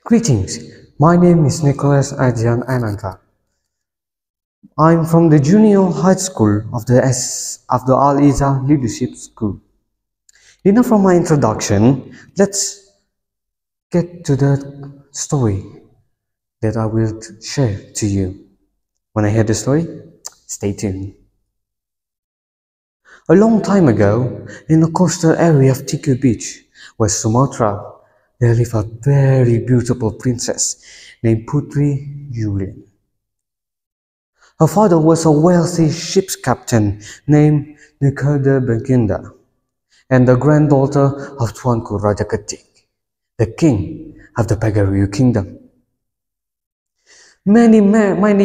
Greetings, my name is Nicholas Ardian Ananta. I'm from the junior high school of the ALS Leadership School. Enough from my introduction, let's get to the story that I will share to you. When I hear the story, stay tuned. A long time ago, in the coastal area of Tiku Beach, West Sumatra, there lived a very beautiful princess named Putri Julian. Her father was a wealthy ship's captain named Nikada Baginda, and the granddaughter of Tuanku Raja Ketik, the king of the Pagaruyu kingdom. Many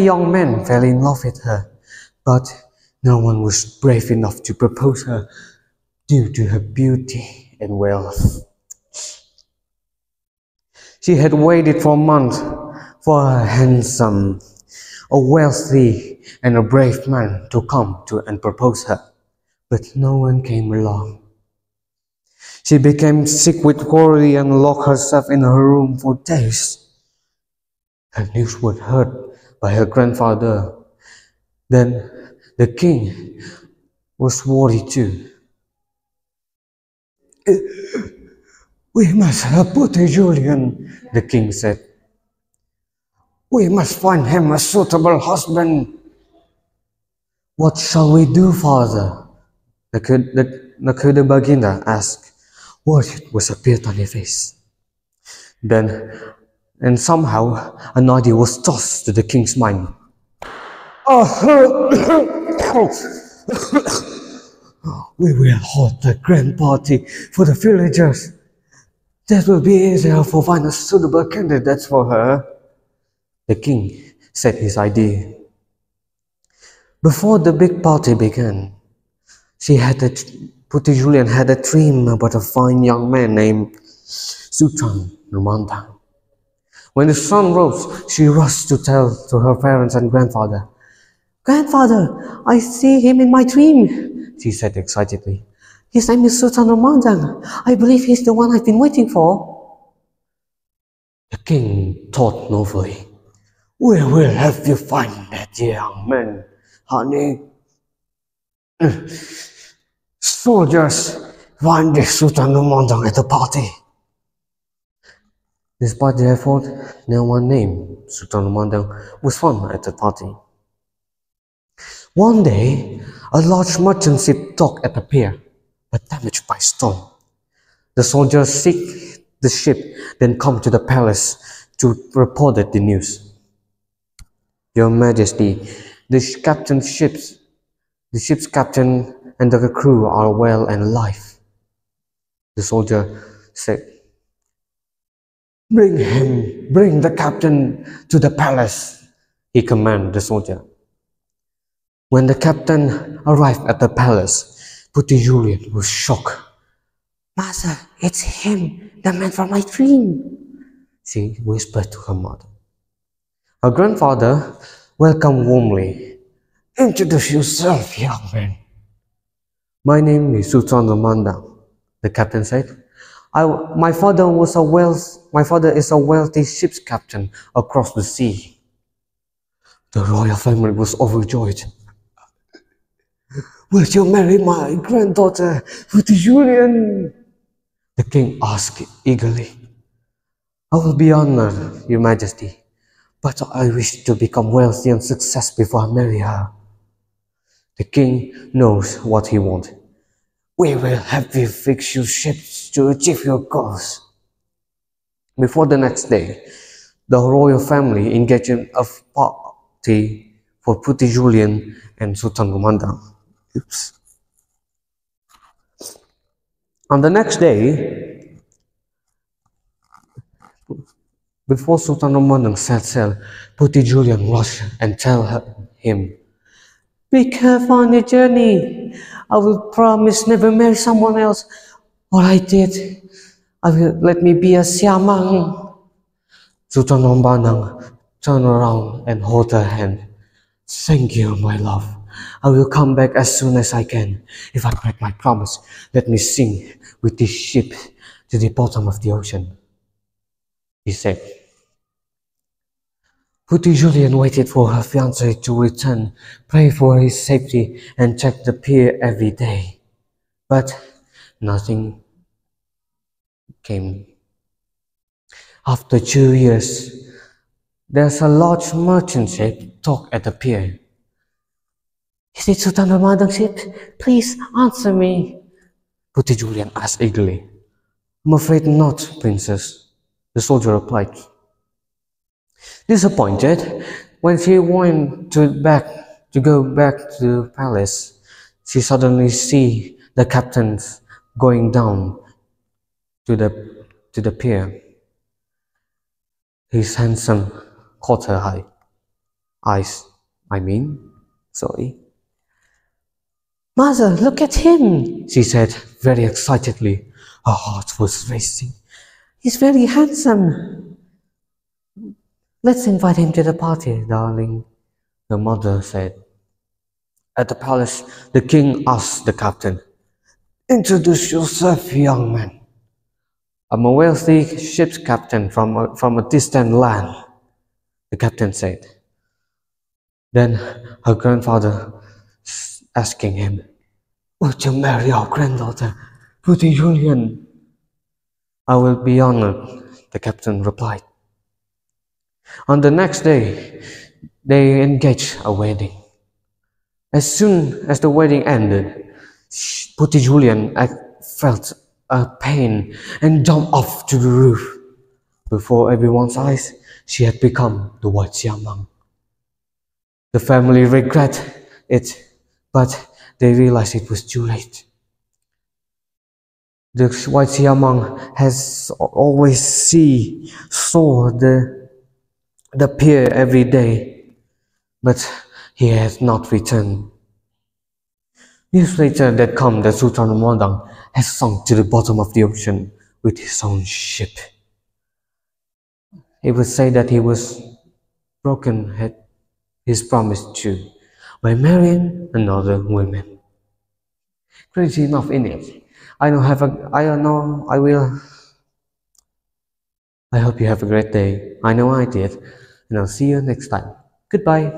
young men fell in love with her, but no one was brave enough to propose her due to her beauty and wealth. She had waited for months for a handsome, a wealthy, and a brave man to come to and propose her, but no one came along. She became sick with worry and locked herself in her room for days. Her news was heard by her grandfather. Then the king was worried too. "We must help Putri Julian," the king said. "We must find him a suitable husband." "What shall we do, father?" Nakhoda Baginda asked. Worry was appeared on his face. And somehow an idea was tossed to the king's mind. "We will hold a grand party for the villagers. That will be easier for finding suitable candidates for her." The king said his idea. Before the big party began, Putri Julian had a dream about a fine young man named Sultan Numandang. When the sun rose, she rushed to tell to her parents and grandfather. "Grandfather, I see him in my dream," she said excitedly. "His name is Sultan Numandang. I believe he's the one I've been waiting for." The king thought nobly. "We will help you find that young man, honey. Soldiers, find the Sultan Numandang at the party." Despite the effort, no one named Sultan Numandang was found at the party. One day, a large merchant ship docked at the pier, but damaged by storm. The soldiers seek the ship, then come to the palace to report the news. "Your Majesty, the ship's captain and the crew are well and alive," the soldier said. Bring the captain to the palace," he commanded the soldier. When the captain arrived at the palace, Putri Julian was shocked. "Master, it's him, the man from my dream," she whispered to her mother. Her grandfather welcomed warmly. "Introduce yourself, young man." "My name is Sultan Numandang," the captain said. My father is a wealthy ship's captain across the sea." The royal family was overjoyed. "Will you marry my granddaughter, Putri Julian?" the king asked eagerly. "I will be honored, Your Majesty, but I wish to become wealthy and successful before I marry her." The king knows what he wants. "We will help you fix your ships to achieve your goals." Before the next day, the royal family engaged in a party for Putri Julian and Sultan Numandang. On the next day, before Sultan Numandang set sail, Putri Julian rushed and told him, "Be careful on your journey. I will promise never marry someone else. What I did, let me be a siamang." Sultan Numandang turned around and held her hand. "Thank you, my love. I will come back as soon as I can. If I break my promise, let me sink with this ship to the bottom of the ocean," he said. Putti Julian waited for her fiancé to return, prayed for his safety, and checked the pier every day. But nothing came. After 2 years, there's a large merchant ship docked at the pier. Is it Sultan Ramadan's ship? Please answer me, Putti Julian asked eagerly. I'm afraid not, princess, the soldier replied. Disappointed, when she went to go back to the palace, she suddenly see the captain going down to the pier. His handsome caught her eyes. Sorry. Mother, look at him, she said very excitedly. Her heart was racing. He's very handsome. Let's invite him to the party, darling, the mother said. At the palace, the king asked the captain, Introduce yourself, young man. I'm a wealthy ship's captain from a distant land, the captain said. Then her grandfather asking him, Would you marry our granddaughter, Putti Julian? I will be honored, the captain replied. On the next day, they engaged a wedding. As soon as the wedding ended, Putti Julian felt a pain and jumped off to the roof. Before everyone's eyes, she had become the White Siamang. The family regret it, but they realized it was too late. The White Siamang has always saw the pier every day, but he has not returned. News later that come that Sultan Ramadan has sunk to the bottom of the ocean with his own ship. It would say that he was broken his promise to by marrying another woman. Crazy enough, innit? I hope you have a great day. I know I did, and I'll see you next time. Goodbye.